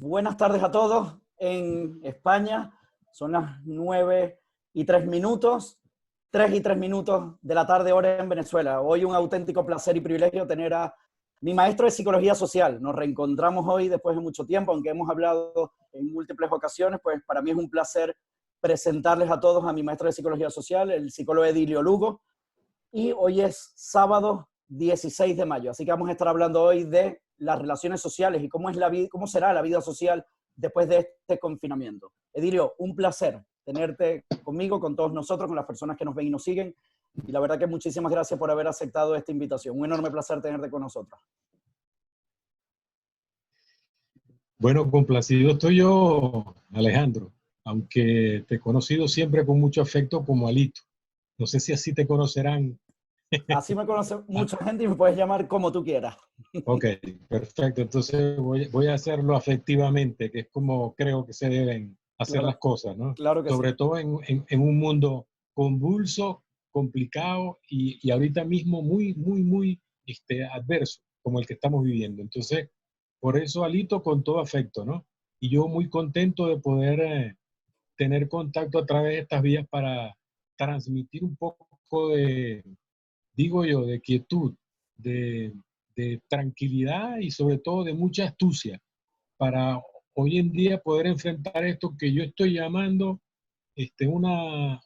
Buenas tardes a todos en España. Son las 9:03, 3:03 de la tarde hora en Venezuela. Hoy un auténtico placer y privilegio tener a mi maestro de Psicología Social. Nos reencontramos hoy después de mucho tiempo, aunque hemos hablado en múltiples ocasiones, pues para mí es un placer presentarles a todos a mi maestro de Psicología Social, el psicólogo Edilio Lugo. Y hoy es sábado 16 de mayo, así que vamos a estar hablando hoy de las relaciones sociales y cómo es cómo será la vida social después de este confinamiento. Edilio, un placer tenerte conmigo, con todos nosotros, con las personas que nos ven y nos siguen. Y la verdad que muchísimas gracias por haber aceptado esta invitación. Un enorme placer tenerte con nosotros. Bueno, complacido estoy yo, Alejandro, aunque te he conocido siempre con mucho afecto como Alito. No sé si así te conocerán. Así me conoce mucha gente y me puedes llamar como tú quieras. Ok, perfecto. Entonces voy a hacerlo afectivamente, que es como creo que se deben hacer las cosas, ¿no? Claro que sí. Sobre todo en un mundo convulso, complicado y ahorita mismo muy adverso, como el que estamos viviendo. Entonces, por eso, Alito, con todo afecto, ¿no? Y yo muy contento de poder tener contacto a través de estas vías para transmitir un poco de, digo yo, de quietud, de, de tranquilidad y sobre todo de mucha astucia para hoy en día poder enfrentar esto que yo estoy llamando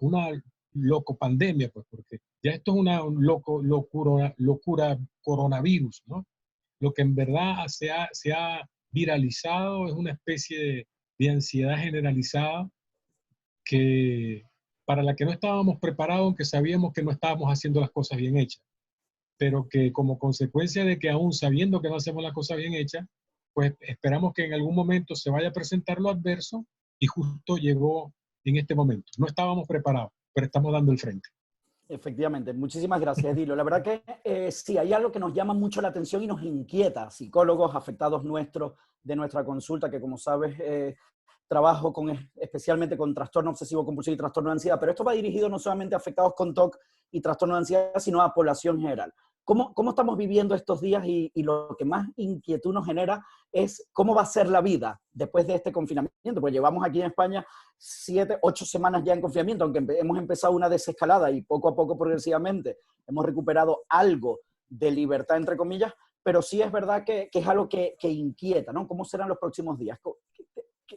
una locopandemia, pues, porque ya esto es una locura coronavirus, ¿no? Lo que en verdad se ha viralizado es una especie de ansiedad generalizada que, para la que no estábamos preparados, aunque sabíamos que no estábamos haciendo las cosas bien hechas, pero que como consecuencia de que aún sabiendo que no hacemos las cosas bien hechas, pues esperamos que en algún momento se vaya a presentar lo adverso y justo llegó en este momento. No estábamos preparados, pero estamos dando el frente. Efectivamente, muchísimas gracias, Edilio. La verdad que sí, hay algo que nos llama mucho la atención y nos inquieta, psicólogos afectados nuestros de nuestra consulta, que como sabes, trabajo especialmente con trastorno obsesivo compulsivo y trastorno de ansiedad, pero esto va dirigido no solamente a afectados con TOC y trastorno de ansiedad, sino a población general. ¿Cómo estamos viviendo estos días? Y lo que más inquietud nos genera es cómo va a ser la vida después de este confinamiento, pues llevamos aquí en España 7, 8 semanas ya en confinamiento, aunque hemos empezado una desescalada y poco a poco, progresivamente, hemos recuperado algo de libertad, entre comillas, pero sí es verdad que es algo que inquieta, ¿no? ¿Cómo serán los próximos días?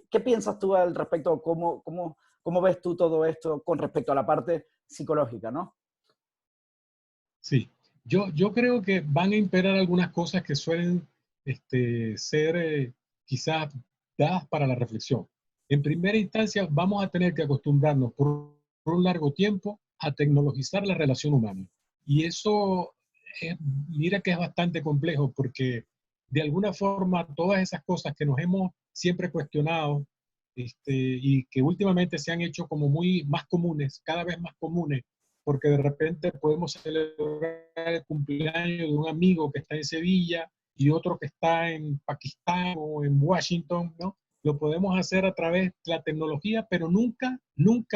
¿Qué piensas tú al respecto? ¿Cómo ves tú todo esto con respecto a la parte psicológica, no? Sí, yo creo que van a imperar algunas cosas que suelen ser quizás dadas para la reflexión. En primera instancia, vamos a tener que acostumbrarnos por un largo tiempo a tecnologizar la relación humana. Y eso, mira que es bastante complejo porque de alguna forma todas esas cosas que nos hemos siempre cuestionado y que últimamente se han hecho como muy más comunes, cada vez más comunes, porque de repente podemos celebrar el cumpleaños de un amigo que está en Sevilla y otro que está en Pakistán o en Washington, ¿no? Lo podemos hacer a través de la tecnología, pero nunca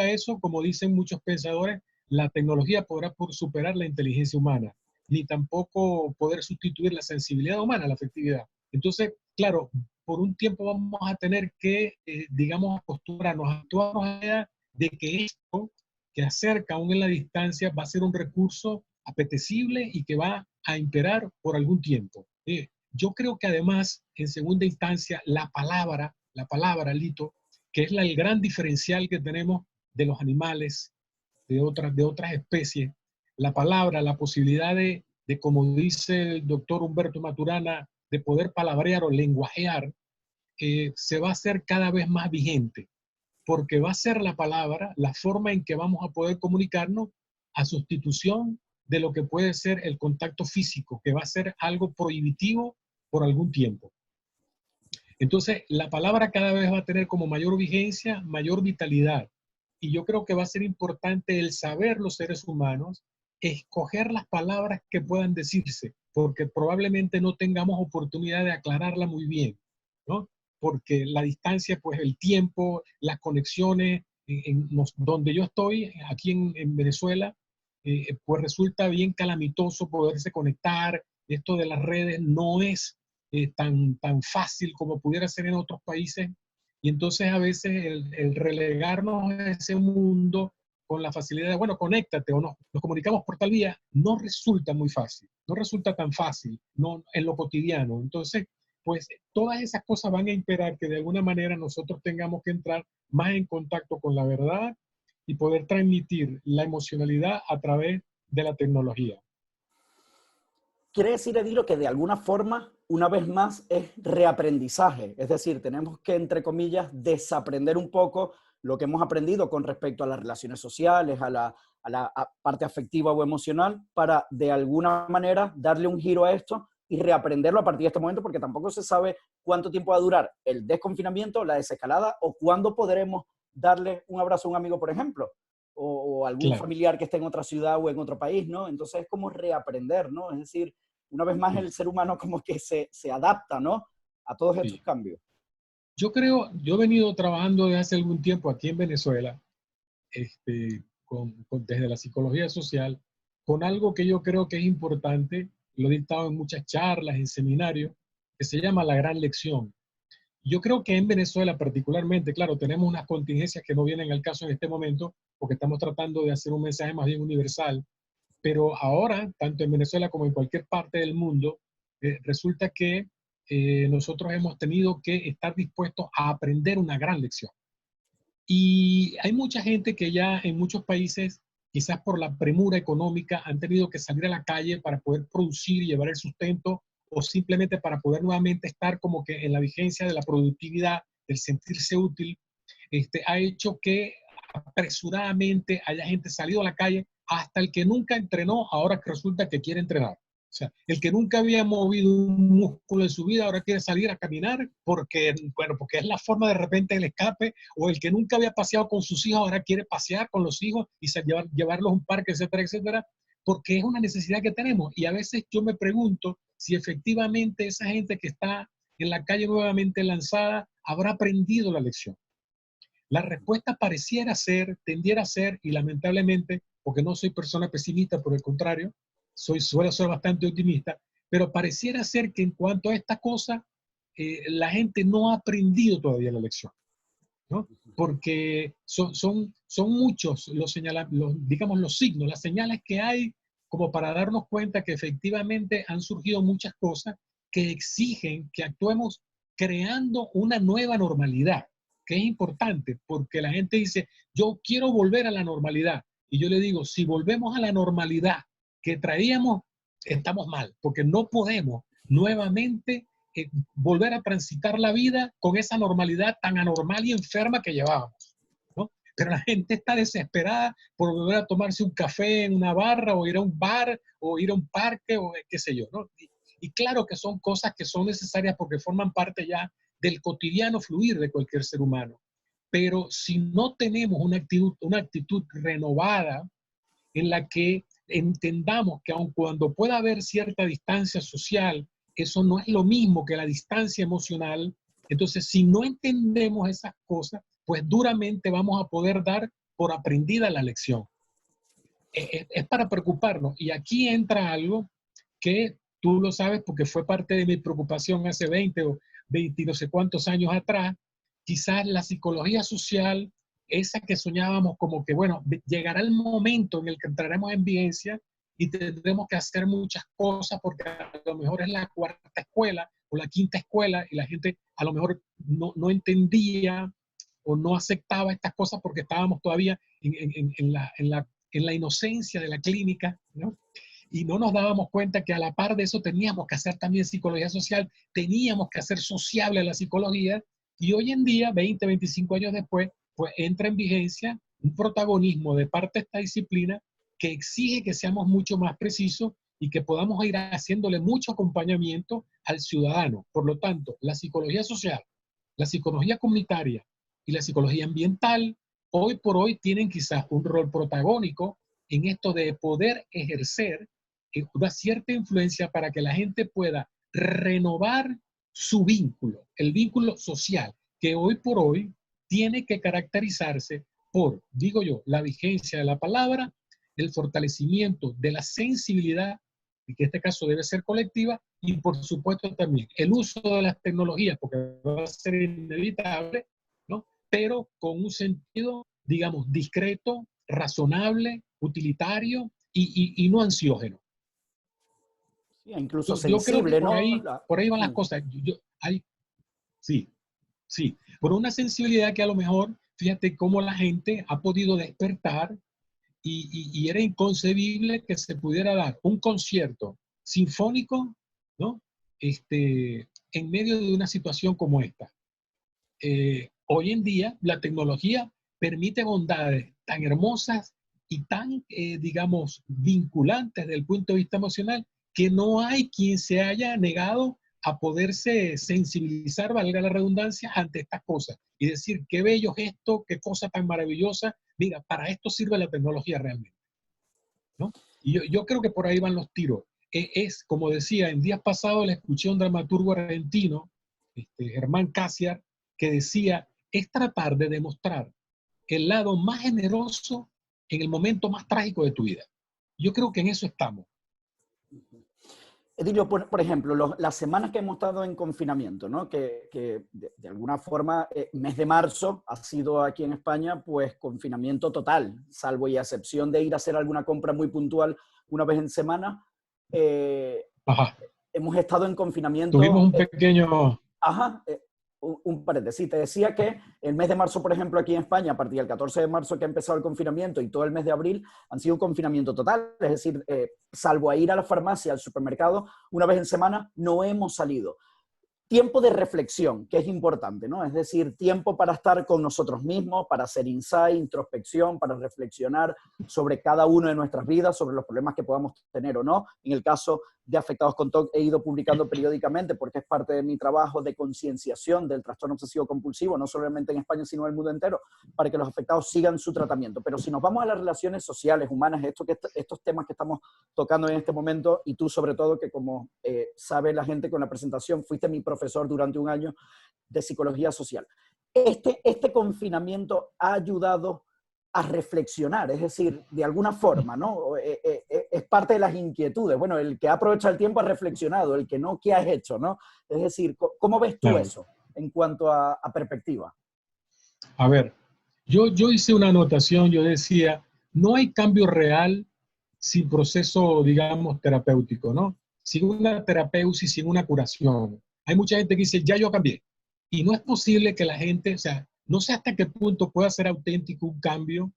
eso, como dicen muchos pensadores, la tecnología podrá superar la inteligencia humana, ni tampoco poder sustituir la sensibilidad humana, la afectividad. Entonces, claro, por un tiempo vamos a tener que, digamos, acostumbrarnos a actuar de que esto que acerca aún en la distancia va a ser un recurso apetecible y que va a imperar por algún tiempo. Yo creo que además, en segunda instancia, la palabra, Lito, que es el gran diferencial que tenemos de los animales, de otras especies, la palabra, la posibilidad como dice el doctor Humberto Maturana, de poder palabrear o lenguajear, se va a hacer cada vez más vigente, porque va a ser la palabra la forma en que vamos a poder comunicarnos a sustitución de lo que puede ser el contacto físico, que va a ser algo prohibitivo por algún tiempo. Entonces, la palabra cada vez va a tener como mayor vigencia, mayor vitalidad. Y yo creo que va a ser importante el saber los seres humanos, escoger las palabras que puedan decirse, porque probablemente no tengamos oportunidad de aclararla muy bien, ¿no? Porque la distancia, pues el tiempo, las conexiones, donde yo estoy, aquí en Venezuela, pues resulta bien calamitoso poderse conectar. Esto de las redes no es tan fácil como pudiera ser en otros países. Y entonces a veces el relegarnos a ese mundo con la facilidad de, bueno, conéctate o nos comunicamos por tal vía, no resulta muy fácil, no resulta tan fácil no, en lo cotidiano. Entonces, pues todas esas cosas van a imperar que de alguna manera nosotros tengamos que entrar más en contacto con la verdad y poder transmitir la emocionalidad a través de la tecnología. Quiere decir, Edilo, que de alguna forma, una vez más, es reaprendizaje. Es decir, tenemos que, entre comillas, desaprender un poco lo que hemos aprendido con respecto a las relaciones sociales, a la parte afectiva o emocional, para de alguna manera darle un giro a esto y reaprenderlo a partir de este momento, porque tampoco se sabe cuánto tiempo va a durar el desconfinamiento, la desescalada, o cuándo podremos darle un abrazo a un amigo, por ejemplo, o algún Claro, familiar que esté en otra ciudad o en otro país, ¿no? Entonces es como reaprender, ¿no? Es decir, una vez más sí, el ser humano como que se adapta, ¿no? A todos estos sí. cambios. Yo he venido trabajando desde hace algún tiempo aquí en Venezuela, desde la psicología social, con algo que yo creo que es importante, lo he dictado en muchas charlas, en seminarios, que se llama la gran lección. Yo creo que en Venezuela particularmente, claro, tenemos unas contingencias que no vienen al caso en este momento, porque estamos tratando de hacer un mensaje más bien universal, pero ahora, tanto en Venezuela como en cualquier parte del mundo, resulta que nosotros hemos tenido que estar dispuestos a aprender una gran lección. Y hay mucha gente que ya en muchos países, quizás por la premura económica, han tenido que salir a la calle para poder producir y llevar el sustento o simplemente para poder nuevamente estar como que en la vigencia de la productividad, del sentirse útil, ha hecho que apresuradamente haya gente salido a la calle, hasta el que nunca entrenó, ahora que resulta que quiere entrenar. O sea, el que nunca había movido un músculo en su vida ahora quiere salir a caminar porque, bueno, porque es la forma de repente del escape, o el que nunca había paseado con sus hijos ahora quiere pasear con los hijos y llevarlos a un parque, etcétera, etcétera, porque es una necesidad que tenemos. Y a veces yo me pregunto si efectivamente esa gente que está en la calle nuevamente lanzada habrá aprendido la lección. La respuesta pareciera ser, tendiera a ser, y lamentablemente, porque no soy persona pesimista, por el contrario, suelo ser bastante optimista, pero pareciera ser que en cuanto a esta cosa, la gente no ha aprendido todavía la lección, ¿no? Porque son muchos digamos, los signos, las señales que hay como para darnos cuenta que efectivamente han surgido muchas cosas que exigen que actuemos creando una nueva normalidad, que es importante, porque la gente dice, yo quiero volver a la normalidad. Y yo le digo, si volvemos a la normalidad que traíamos, estamos mal, porque no podemos nuevamente volver a transitar la vida con esa normalidad tan anormal y enferma que llevábamos, ¿no? Pero la gente está desesperada por volver a tomarse un café en una barra o ir a un bar o ir a un parque o qué sé yo, ¿no? Y claro que son cosas que son necesarias porque forman parte ya del cotidiano fluir de cualquier ser humano. Pero si no tenemos una actitud renovada en la que entendamos que aun cuando pueda haber cierta distancia social, eso no es lo mismo que la distancia emocional. Entonces, si no entendemos esas cosas, pues duramente vamos a poder dar por aprendida la lección. Es para preocuparnos. Y aquí entra algo que tú lo sabes porque fue parte de mi preocupación hace 20 o 20 no sé cuántos años atrás. Quizás la psicología social, esa que soñábamos como que, bueno, llegará el momento en el que entraremos en vigencia y tendremos que hacer muchas cosas porque a lo mejor es la cuarta escuela o la quinta escuela y la gente a lo mejor no entendía o no aceptaba estas cosas porque estábamos todavía en la inocencia de la clínica, ¿no? Y no nos dábamos cuenta que a la par de eso teníamos que hacer también psicología social, teníamos que hacer sociable la psicología, y hoy en día, 20, 25 años después, pues entra en vigencia un protagonismo de parte de esta disciplina que exige que seamos mucho más precisos y que podamos ir haciéndole mucho acompañamiento al ciudadano. Por lo tanto, la psicología social, la psicología comunitaria y la psicología ambiental, hoy por hoy tienen quizás un rol protagónico en esto de poder ejercer una cierta influencia para que la gente pueda renovar su vínculo, el vínculo social, que hoy por hoy tiene que caracterizarse por, digo yo, la vigencia de la palabra, el fortalecimiento de la sensibilidad y que en este caso debe ser colectiva, y por supuesto también el uso de las tecnologías, porque va a ser inevitable, ¿no? Pero con un sentido, digamos, discreto, razonable, utilitario y no ansiógeno. Sí, incluso Yo creo que sensible, ¿no? por ahí van las cosas. Sí, sí, por una sensibilidad que a lo mejor, fíjate cómo la gente ha podido despertar y era inconcebible que se pudiera dar un concierto sinfónico, ¿no? En medio de una situación como esta. Hoy en día la tecnología permite bondades tan hermosas y tan, digamos, vinculantes desde el punto de vista emocional, que no hay quien se haya negado a poderse sensibilizar, valga la redundancia, ante estas cosas. Y decir, qué bello es esto, qué cosa tan maravillosa. Mira, para esto sirve la tecnología realmente, ¿no? Y yo creo que por ahí van los tiros. Como decía, en días pasados le escuché a un dramaturgo argentino, Germán Cassiar, que decía, es tratar de demostrar el lado más generoso en el momento más trágico de tu vida. Yo creo que en eso estamos. Edilio, por ejemplo, las semanas que hemos estado en confinamiento, ¿no? Que de alguna forma, mes de marzo ha sido aquí en España, pues confinamiento total, salvo y a excepción de ir a hacer alguna compra muy puntual una vez en semana, Ajá. hemos estado en Tuvimos confinamiento. un pequeño... Ajá, un paréntesis. Te decía que el mes de marzo, por ejemplo, aquí en España, a partir del 14 de marzo que ha empezado el confinamiento y todo el mes de abril, han sido un confinamiento total. Es decir, salvo a ir a la farmacia, al supermercado, una vez en semana, no hemos salido. Tiempo de reflexión, que es importante, ¿no? Es decir, tiempo para estar con nosotros mismos, para hacer insight, introspección, para reflexionar sobre cada uno de nuestras vidas, sobre los problemas que podamos tener o no. En el caso de Afectados con TOC, he ido publicando periódicamente, porque es parte de mi trabajo de concienciación del trastorno obsesivo compulsivo, no solamente en España, sino en el mundo entero, para que los afectados sigan su tratamiento. Pero si nos vamos a las relaciones sociales, humanas, estos temas que estamos tocando en este momento, y tú sobre todo, que como sabe la gente con la presentación, fuiste mi profesor durante un año de psicología social. Este confinamiento ha ayudado a reflexionar, es decir, de alguna forma, ¿no? Es parte de las inquietudes. Bueno, el que ha aprovechado el tiempo ha reflexionado, el que no, ¿qué has hecho, no? Es decir, ¿cómo ves tú Claro. eso en cuanto a perspectiva? A ver, yo hice una anotación, yo decía, no hay cambio real sin proceso, digamos, terapéutico, ¿no? Sin una terapeusis, sin una curación. Hay mucha gente que dice, ya yo cambié. Y no es posible que la gente, o sea, no sé hasta qué punto pueda ser auténtico un cambio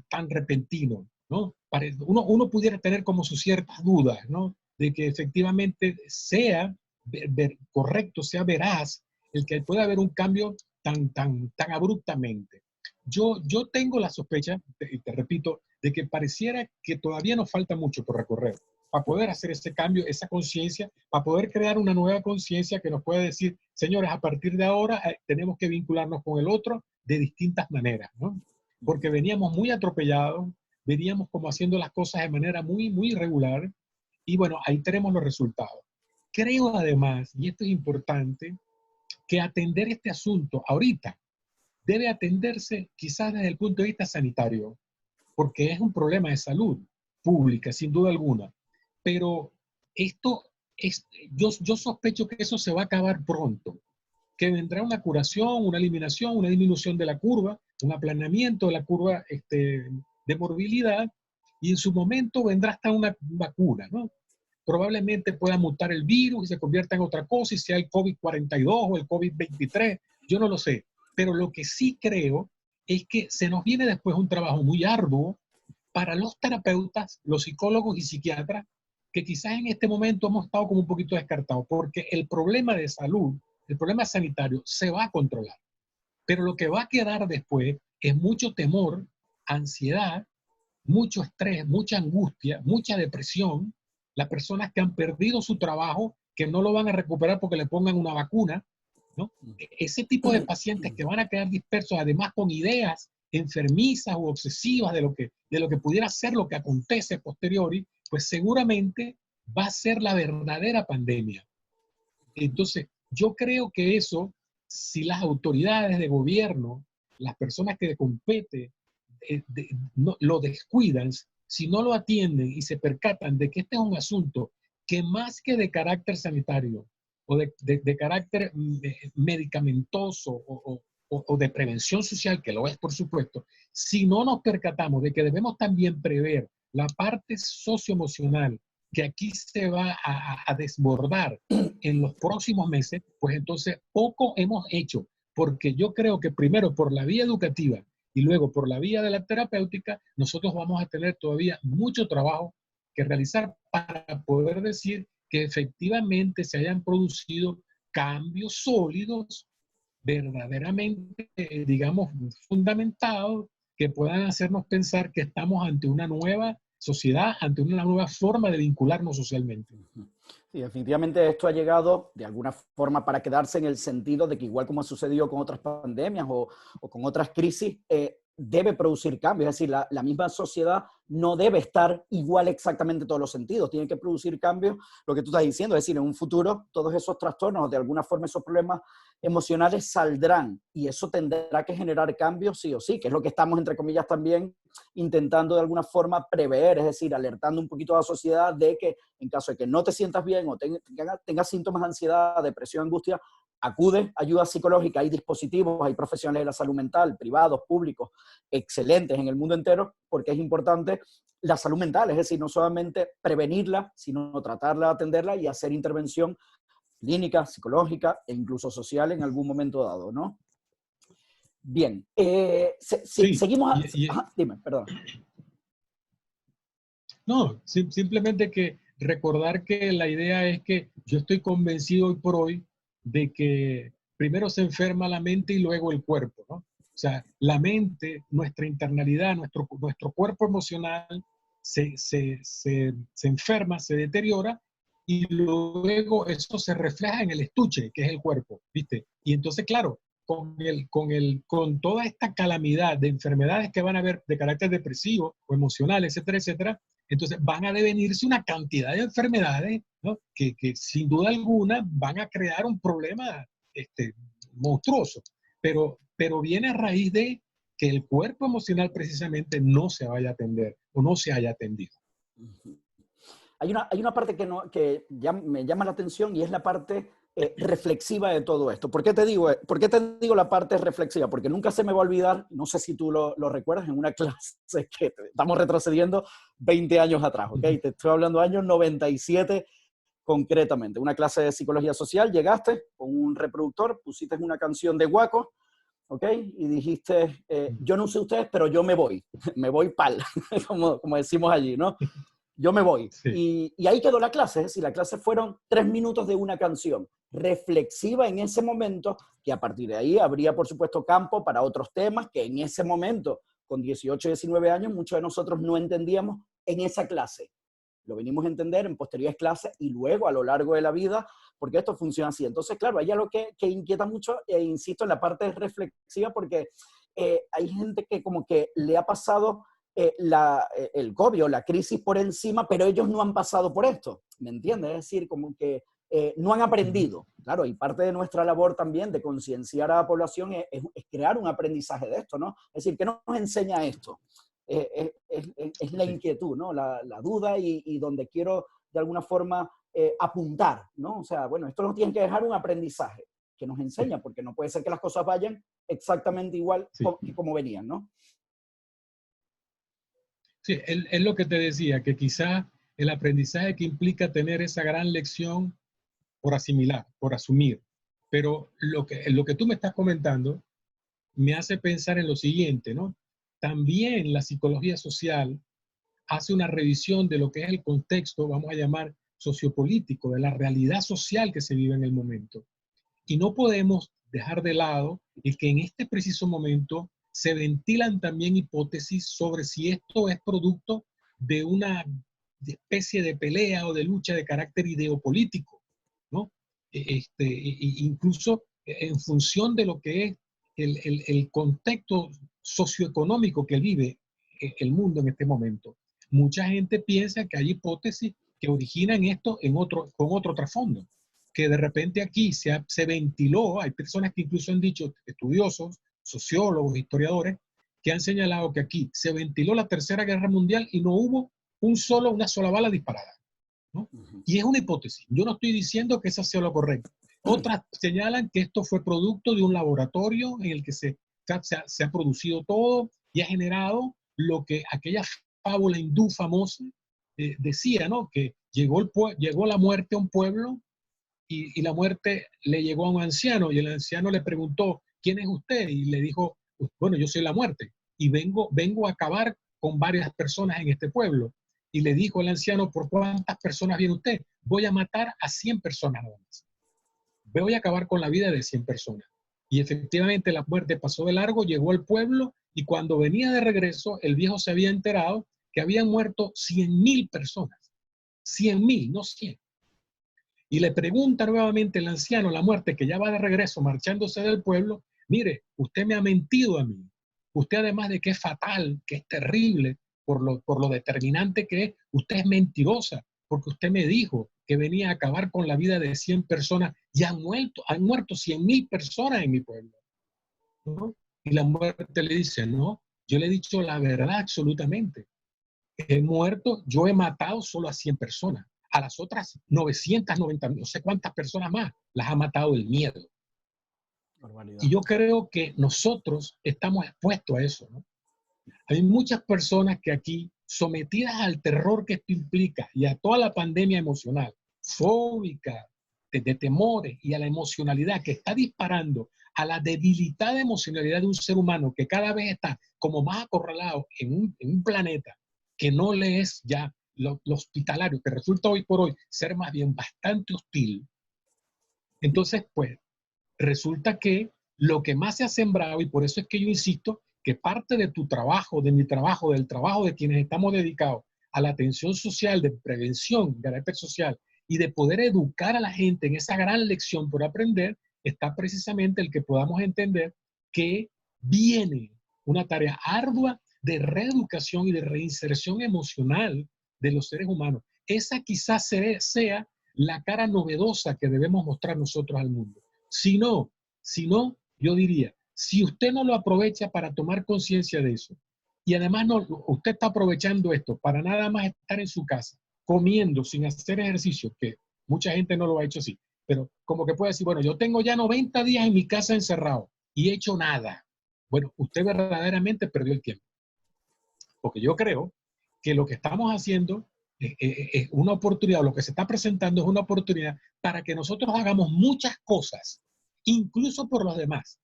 tan repentino, ¿no? Uno pudiera tener como sus ciertas dudas, ¿no? De que efectivamente sea correcto, sea veraz, el que pueda haber un cambio tan abruptamente. Yo tengo la sospecha, te repito, de que pareciera que todavía nos falta mucho por recorrer para poder hacer ese cambio, esa conciencia, para poder crear una nueva conciencia que nos pueda decir, señores, a partir de ahora tenemos que vincularnos con el otro de distintas maneras, ¿no? Porque veníamos muy atropellados, veníamos como haciendo las cosas de manera muy, muy irregular, y bueno, ahí tenemos los resultados. Creo además, y esto es importante, que atender este asunto ahorita debe atenderse quizás desde el punto de vista sanitario, porque es un problema de salud pública, sin duda alguna. Pero esto yo sospecho que eso se va a acabar pronto, que vendrá una curación, una eliminación, una disminución de la curva, un aplanamiento de la curva de morbilidad, y en su momento vendrá hasta una vacuna, ¿no? Probablemente pueda mutar el virus y se convierta en otra cosa, y sea el COVID-42 o el COVID-23, yo no lo sé. Pero lo que sí creo es que se nos viene después un trabajo muy arduo para los terapeutas, los psicólogos y psiquiatras, que quizás en este momento hemos estado como un poquito descartados, porque el problema de salud, el problema sanitario se va a controlar. Pero lo que va a quedar después es mucho temor, ansiedad, mucho estrés, mucha angustia, mucha depresión. Las personas que han perdido su trabajo, que no lo van a recuperar porque le pongan una vacuna, ¿no? Ese tipo de pacientes que van a quedar dispersos, además con ideas enfermizas o obsesivas de lo que pudiera ser lo que acontece a posteriori, pues seguramente va a ser la verdadera pandemia. Entonces, yo creo que eso, si las autoridades de gobierno, las personas que competen, no, lo descuidan, si no lo atienden y se percatan de que este es un asunto que más que de carácter sanitario o de carácter medicamentoso o de prevención social, que lo es por supuesto, si no nos percatamos de que debemos también prever la parte socioemocional que aquí se va a desbordar en los próximos meses, pues entonces poco hemos hecho, porque yo creo que primero por la vía educativa y luego por la vía de la terapéutica, nosotros vamos a tener todavía mucho trabajo que realizar para poder decir que efectivamente se hayan producido cambios sólidos, verdaderamente, digamos, fundamentados, que puedan hacernos pensar que estamos ante una nueva sociedad, ante una nueva forma de vincularnos socialmente. Sí, definitivamente esto ha llegado de alguna forma para quedarse en el sentido de que igual como ha sucedido con otras pandemias o con otras crisis, debe producir cambios. Es decir, la misma sociedad no debe estar igual exactamente en todos los sentidos. Tiene que producir cambios, lo que tú estás diciendo. Es decir, en un futuro todos esos trastornos, de alguna forma esos problemas emocionales saldrán y eso tendrá que generar cambios sí o sí, que es lo que estamos, entre comillas, también intentando de alguna forma prever, es decir, alertando un poquito a la sociedad de que en caso de que no te sientas bien o tengas síntomas de ansiedad, depresión, angustia, acude a ayuda psicológica. Hay dispositivos, hay profesionales de la salud mental, privados, públicos, excelentes en el mundo entero, porque es importante la salud mental, es decir, no solamente prevenirla, sino tratarla, atenderla y hacer intervención clínica, psicológica e incluso social en algún momento dado, ¿no? Bien, Sí, seguimos ajá, dime, perdón. no, simplemente que recordar que la idea es que yo estoy convencido hoy por hoy de que primero se enferma la mente y luego el cuerpo, ¿no? O sea, la mente, nuestra internalidad, nuestro cuerpo emocional se enferma, se deteriora y luego eso se refleja en el estuche, que es el cuerpo, ¿viste? Y entonces, claro, con toda esta calamidad de enfermedades que van a haber de carácter depresivo o emocional, etcétera, etcétera, entonces van a devenirse una cantidad de enfermedades, ¿no? que sin duda alguna van a crear un problema monstruoso, pero viene a raíz de que el cuerpo emocional precisamente no se vaya a atender o no se haya atendido. Hay una parte que ya me llama la atención y es la parte reflexiva de todo esto. ¿Por qué te digo la parte reflexiva? Porque nunca se me va a olvidar, no sé si tú lo recuerdas, en una clase que estamos retrocediendo 20 años atrás, ¿ok? Te estoy hablando de años 97 concretamente. Una clase de psicología social, llegaste con un reproductor, pusiste una canción de Guaco, ¿ok? Y dijiste, yo no sé ustedes, pero yo me voy, me voy pal, como decimos allí, ¿no? Yo me voy. Sí. Y ahí quedó la clase, es decir, la clase fueron 3 minutos de una canción reflexiva en ese momento, que a partir de ahí habría, por supuesto, campo para otros temas que en ese momento, con 18, 19 años, muchos de nosotros no entendíamos en esa clase. Lo venimos a entender en posteriores clases y luego a lo largo de la vida, porque esto funciona así. Entonces, claro, hay algo que inquieta mucho, e insisto, en la parte reflexiva, porque hay gente que como que le ha pasado el COVID o la crisis por encima, pero ellos no han pasado por esto, ¿me entiendes? Es decir, como que no han aprendido. Claro, y parte de nuestra labor también de concienciar a la población es crear un aprendizaje de esto, ¿no? Es decir, ¿qué nos enseña esto? Es la inquietud, ¿no? La duda y donde quiero de alguna forma apuntar, ¿no? O sea, bueno, esto nos tiene que dejar un aprendizaje que nos enseña, porque no puede ser que las cosas vayan exactamente igual que como venían, ¿no? Sí, es lo que te decía, que quizá el aprendizaje que implica tener esa gran lección por asimilar, por asumir. Pero lo que tú me estás comentando me hace pensar en lo siguiente, ¿no? También la psicología social hace una revisión de lo que es el contexto, vamos a llamar sociopolítico, de la realidad social que se vive en el momento. Y no podemos dejar de lado el que en este preciso momento se ventilan también hipótesis sobre si esto es producto de una especie de pelea o de lucha de carácter ideopolítico, ¿no? Incluso en función de lo que es el contexto socioeconómico que vive el mundo en este momento. Mucha gente piensa que hay hipótesis que originan esto con otro trasfondo, que de repente aquí se ventiló, hay personas que incluso han dicho, estudiosos, sociólogos, historiadores, que han señalado que aquí se ventiló la Tercera Guerra Mundial y no hubo una sola bala disparada, ¿no? Y es una hipótesis. Yo no estoy diciendo que esa sea lo correcto. Otras señalan que esto fue producto de un laboratorio en el que se ha producido todo y ha generado lo que aquella fábula hindú famosa decía, ¿no? Que llegó la muerte a un pueblo y la muerte le llegó a un anciano y el anciano le preguntó, ¿quién es usted? Y le dijo, bueno, yo soy la muerte y vengo a acabar con varias personas en este pueblo. Y le dijo el anciano, ¿por cuántas personas viene usted? Voy a matar a 100 personas nada más. Voy a acabar con la vida de 100 personas. Y efectivamente la muerte pasó de largo, llegó al pueblo y cuando venía de regreso, el viejo se había enterado que habían muerto 100,000 personas. 100,000, no 100. Y le pregunta nuevamente el anciano, la muerte, que ya va de regreso, marchándose del pueblo, mire, usted me ha mentido a mí. Usted además de que es fatal, que es terrible, por lo determinante que es, usted es mentirosa, porque usted me dijo que venía a acabar con la vida de 100 personas y han muerto 100,000 personas en mi pueblo, ¿no? Y la muerte le dice, no, yo le he dicho la verdad absolutamente. Yo he matado solo a 100 personas. A las otras 990, no sé cuántas personas más, las ha matado el miedo. Barbaridad. Y yo creo que nosotros estamos expuestos a eso, ¿no? Hay muchas personas que aquí, sometidas al terror que esto implica y a toda la pandemia emocional, fóbica, de temores y a la emocionalidad que está disparando, a la debilitada emocionalidad de un ser humano que cada vez está como más acorralado en un planeta que no le es ya lo hospitalario, que resulta hoy por hoy ser más bien bastante hostil. Entonces, pues, resulta que lo que más se ha sembrado, y por eso es que yo insisto, que parte de tu trabajo, de mi trabajo, del trabajo de quienes estamos dedicados a la atención social, de prevención, de carácter social, y de poder educar a la gente en esa gran lección por aprender, está precisamente el que podamos entender que viene una tarea ardua de reeducación y de reinserción emocional de los seres humanos. Esa quizás sea la cara novedosa que debemos mostrar nosotros al mundo. Si no, yo diría, si usted no lo aprovecha para tomar conciencia de eso, y además usted está aprovechando esto para nada más estar en su casa, comiendo sin hacer ejercicio, que mucha gente no lo ha hecho así, pero como que puede decir, bueno, yo tengo ya 90 días en mi casa encerrado y he hecho nada. Bueno, usted verdaderamente perdió el tiempo. Porque yo creo que lo que estamos haciendo es una oportunidad, lo que se está presentando es una oportunidad para que nosotros hagamos muchas cosas, incluso por los demás.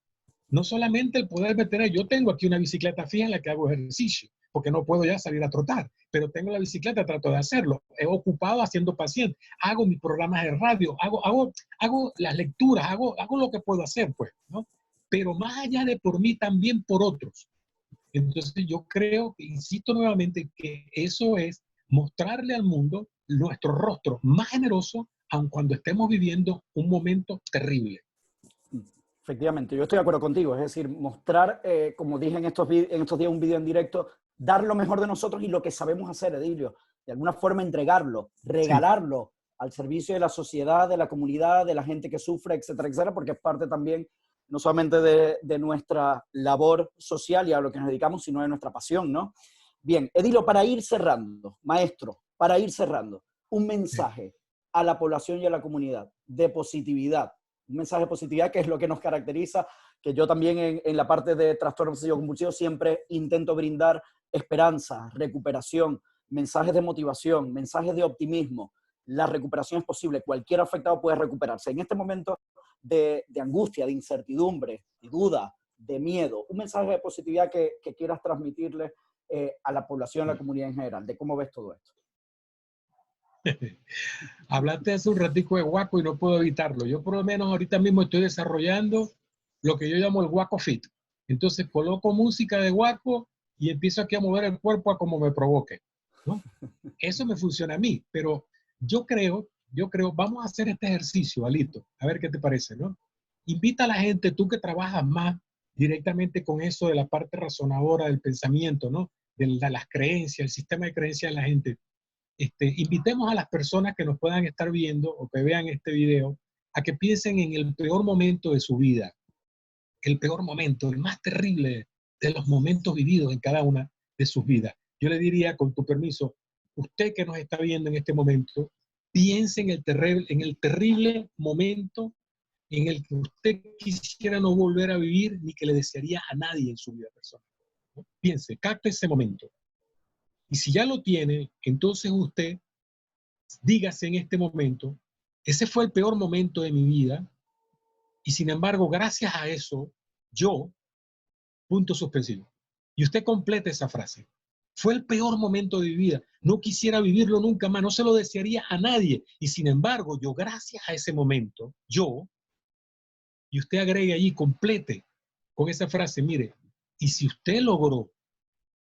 No solamente el poderme tener, yo tengo aquí una bicicleta fija en la que hago ejercicio, porque no puedo ya salir a trotar, pero tengo la bicicleta, trato de hacerlo. He ocupado haciendo paciente, hago mis programas de radio, hago las lecturas, hago lo que puedo hacer, pues, ¿no? Pero más allá de por mí, también por otros. Entonces yo creo, insisto nuevamente, que eso es mostrarle al mundo nuestro rostro más generoso, aun cuando estemos viviendo un momento terrible. Efectivamente, yo estoy de acuerdo contigo. Es decir, mostrar, como dije en estos días, un video en directo, dar lo mejor de nosotros y lo que sabemos hacer, Edilio. De alguna forma entregarlo, regalarlo al servicio de la sociedad, de la comunidad, de la gente que sufre, etcétera, etcétera, porque es parte también no solamente de nuestra labor social y a lo que nos dedicamos, sino de nuestra pasión, ¿no? Bien, Edilio, para ir cerrando, maestro, para ir cerrando, un mensaje a la población y a la comunidad de positividad, un mensaje de positividad que es lo que nos caracteriza, que yo también en la parte de trastorno obsesivo compulsivo siempre intento brindar esperanza, recuperación, mensajes de motivación, mensajes de optimismo. La recuperación es posible, cualquier afectado puede recuperarse. En este momento de angustia, de incertidumbre, de duda, de miedo, un mensaje de positividad que quieras transmitirle a la población, a la comunidad en general, de cómo ves todo esto. Hablaste hace un ratico de Waco y no puedo evitarlo. Yo por lo menos ahorita mismo estoy desarrollando lo que yo llamo el Waco Fit. Entonces coloco música de Waco y empiezo aquí a mover el cuerpo a como me provoque, ¿no? Eso me funciona a mí, pero yo creo, vamos a hacer este ejercicio, Alito, a ver qué te parece, ¿no? Invita a la gente, tú que trabajas más directamente con eso de la parte razonadora del pensamiento, ¿no? De las creencias, el sistema de creencias de la gente. Invitemos a las personas que nos puedan estar viendo o que vean este video a que piensen en el peor momento de su vida, el peor momento, el más terrible de los momentos vividos en cada una de sus vidas. Yo le diría, con tu permiso, usted que nos está viendo en este momento, piense en el terrible momento en el que usted quisiera no volver a vivir ni que le desearía a nadie en su vida personal, ¿no? Piense, capte ese momento. Y si ya lo tiene, entonces usted dígase en este momento, ese fue el peor momento de mi vida y sin embargo, gracias a eso, yo, punto suspensivo. Y usted completa esa frase. Fue el peor momento de mi vida. No quisiera vivirlo nunca más. No se lo desearía a nadie. Y sin embargo, yo, gracias a ese momento, yo, y usted agregue allí, complete con esa frase, mire, y si usted logró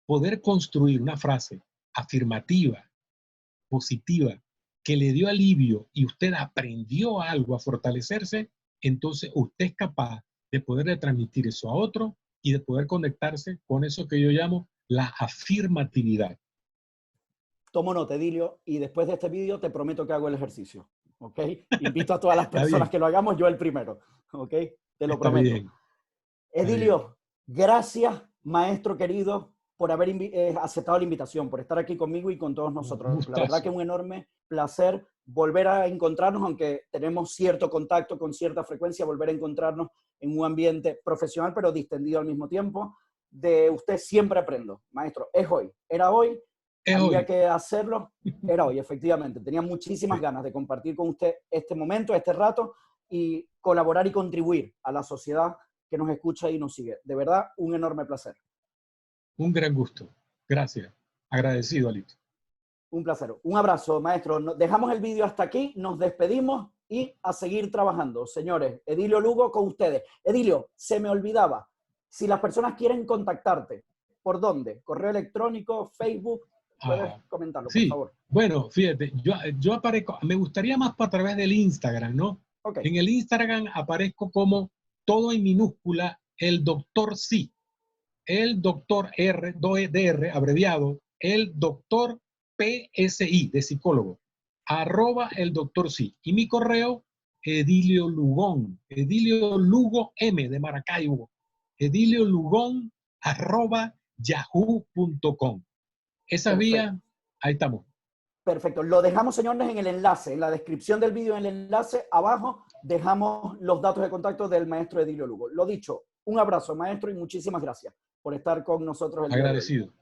poder construir una frase afirmativa, positiva, que le dio alivio y usted aprendió algo a fortalecerse, entonces usted es capaz de poderle transmitir eso a otro y de poder conectarse con eso que yo llamo la afirmatividad. Tomo nota, Edilio, y después de este vídeo te prometo que hago el ejercicio, ¿ok? Invito a todas las personas que lo hagamos, yo el primero, ¿ok? Te lo prometo. Bien. Edilio, gracias, maestro querido, por haber aceptado la invitación, por estar aquí conmigo y con todos nosotros. La verdad que es un enorme placer volver a encontrarnos, aunque tenemos cierto contacto con cierta frecuencia, volver a encontrarnos en un ambiente profesional, pero distendido al mismo tiempo. De usted siempre aprendo, maestro. Es hoy, era hoy. Había que hacerlo, era hoy, efectivamente. Tenía muchísimas ganas de compartir con usted este momento, este rato, y colaborar y contribuir a la sociedad que nos escucha y nos sigue. De verdad, un enorme placer. Un gran gusto. Gracias. Agradecido, Alito. Un placer. Un abrazo, maestro. Dejamos el vídeo hasta aquí, nos despedimos y a seguir trabajando. Señores, Edilio Lugo con ustedes. Edilio, se me olvidaba, si las personas quieren contactarte, ¿por dónde? ¿Correo electrónico, Facebook? ¿Puedes comentarlo, por favor? Bueno, fíjate, yo aparezco, me gustaría más a través del Instagram, ¿no? Okay. En el Instagram aparezco como todo en minúscula, el doctor sí, el doctor R, DR, abreviado, el doctor PSI, de psicólogo, @ el doctor sí. Y mi correo, Edilio Lugón, Edilio Lugo M de Maracaibo, Edilio Lugón @ yahoo.com. Esa vía, ahí estamos. Perfecto. Lo dejamos, señores, en el enlace, en la descripción del vídeo, en el enlace abajo, dejamos los datos de contacto del maestro Edilio Lugo. Lo dicho, un abrazo, maestro, y muchísimas gracias por estar con nosotros el día de hoy. Agradecido.